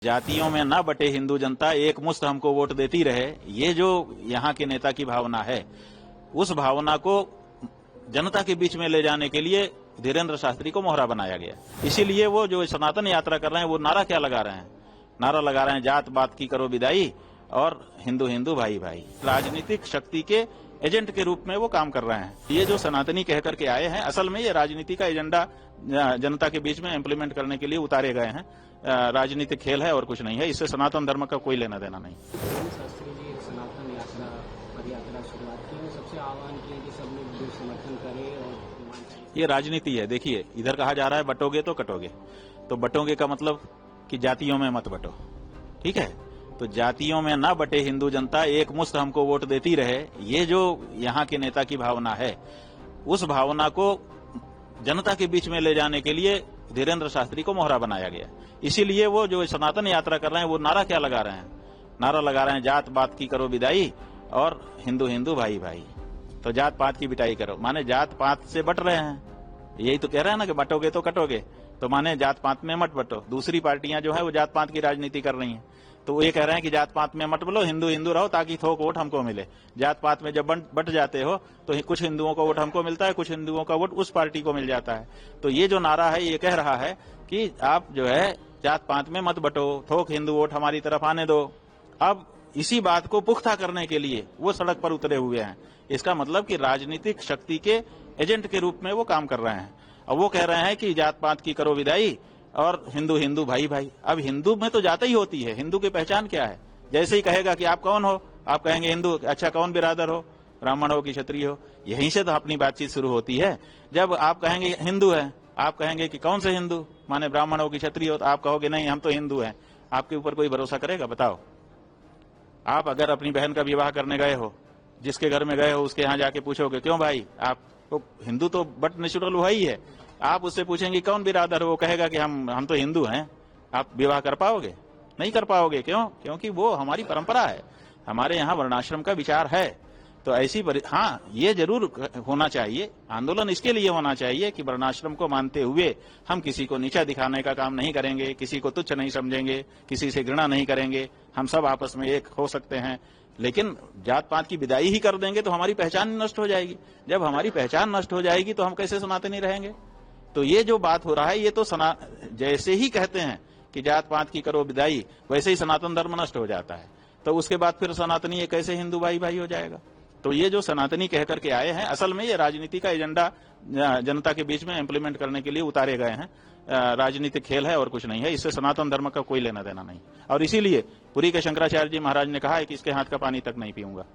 जातियों में न बटे हिंदू जनता एक मुश्त हमको वोट देती रहे, ये जो यहाँ के नेता की भावना है, उस भावना को जनता के बीच में ले जाने के लिए धीरेन्द्र शास्त्री को मोहरा बनाया गया। इसीलिए वो जो सनातन यात्रा कर रहे हैं, वो नारा क्या लगा रहे हैं? नारा लगा रहे हैं, जात पात की करो विदाई और हिंदू हिंदू भाई भाई। राजनीतिक शक्ति के एजेंट के रूप में वो काम कर रहे हैं। ये जो सनातनी कह करके आए हैं, असल में ये राजनीति का एजेंडा जनता के बीच में इम्प्लीमेंट करने के लिए उतारे गए हैं। राजनीतिक खेल है और कुछ नहीं है। इससे सनातन धर्म का कोई लेना देना नहीं। शास्त्री जी सनातन यात्रा पदयात्रा शुरुआत की है, सबसे आह्वान किया कि सब लोग समर्थन करें और ये राजनीति है। देखिए, इधर कहा जा रहा है बटोगे तो कटोगे, तो बटोगे का मतलब कि जातियों में मत बटो, ठीक है? तो जातियों में न बटे हिंदू जनता एक मुश्त हमको वोट देती रहे, ये जो यहाँ के नेता की भावना है, उस भावना को जनता के बीच में ले जाने के लिए धीरेन्द्र शास्त्री को मोहरा बनाया गया। इसीलिए वो जो सनातन यात्रा कर रहे हैं, वो नारा क्या लगा रहे हैं? नारा लगा रहे हैं, जात पात की करो विदाई और हिंदू हिंदू भाई भाई। तो जात पात की बिटाई करो, माने जात पात से बट रहे हैं। यही तो कह रहे हैं ना कि बटोगे तो कटोगे, तो माने जात पात में मत बटो। दूसरी पार्टियां जो है वो जात पात की राजनीति कर रही हैं, तो वो ये कह रहे हैं कि जात पात में मत बोलो, हिंदू हिंदू रहो ताकि थोक वोट हमको मिले। जात पात में जब बट जाते हो तो कुछ हिंदुओं का वोट हमको मिलता है, कुछ हिंदुओं का वोट उस पार्टी को मिल जाता है। तो ये जो नारा है, ये कह रहा है कि आप जो है जात पात में मत बटो, थोक हिंदू वोट हमारी तरफ आने दो। अब इसी बात को पुख्ता करने के लिए वो सड़क पर उतरे हुए हैं। इसका मतलब कि राजनीतिक शक्ति के एजेंट के रूप में वो काम कर रहे हैं। और वो कह रहे हैं कि जात पात की करो विदाई और हिंदू हिंदू भाई भाई। अब हिंदू में तो जाति ही होती है, हिंदू की पहचान क्या है? जैसे ही कहेगा कि आप कौन हो, आप कहेंगे हिंदू। अच्छा, कौन बिरादर हो? ब्राह्मण हो कि क्षत्रिय हो? यहीं से तो अपनी बातचीत शुरू होती है। जब आप कहेंगे हिंदू है, आप कहेंगे कि कौन से हिंदू, माने ब्राह्मण हो कि क्षत्रिय हो, तो आप कहोगे नहीं हम तो हिंदू हैं। आपके ऊपर कोई भरोसा करेगा? बताओ। आप अगर अपनी बहन का विवाह करने गए हो, जिसके घर में गए हो उसके यहाँ जाके पूछोगे क्यों भाई, आप तो हिंदू तो बट नेचुरल हुआ ही है। आप उससे पूछेंगे कौन बिरादर हो, वो कहेगा कि हम तो हिंदू हैं। आप विवाह कर पाओगे? नहीं कर पाओगे। क्यों? क्योंकि वो हमारी परंपरा है, हमारे यहाँ वर्णाश्रम का विचार है। तो ऐसी हाँ, ये जरूर होना चाहिए, आंदोलन इसके लिए होना चाहिए कि वर्णाश्रम को मानते हुए हम किसी को नीचा दिखाने का काम नहीं करेंगे, किसी को तुच्छ नहीं समझेंगे, किसी से घृणा नहीं करेंगे। हम सब आपस में एक हो सकते हैं, लेकिन जात पात की विदाई ही कर देंगे तो हमारी पहचान नष्ट हो जाएगी। जब हमारी पहचान नष्ट हो जाएगी तो हम कैसे सनातनी रहेंगे? तो ये जो बात हो रहा है, ये तो जैसे ही कहते हैं कि जात पात की करो विदाई, वैसे ही सनातन धर्म नष्ट हो जाता है। तो उसके बाद फिर सनातनी ये कैसे हिंदू भाई भाई हो जाएगा? तो ये जो सनातनी कह करके आए हैं, असल में ये राजनीति का एजेंडा जनता के बीच में इम्प्लीमेंट करने के लिए उतारे गए हैं। राजनीतिक खेल है और कुछ नहीं है। इससे सनातन धर्म का कोई लेना देना नहीं। और इसीलिए पुरी के शंकराचार्य जी महाराज ने कहा है कि इसके हाथ का पानी तक नहीं पीऊंगा।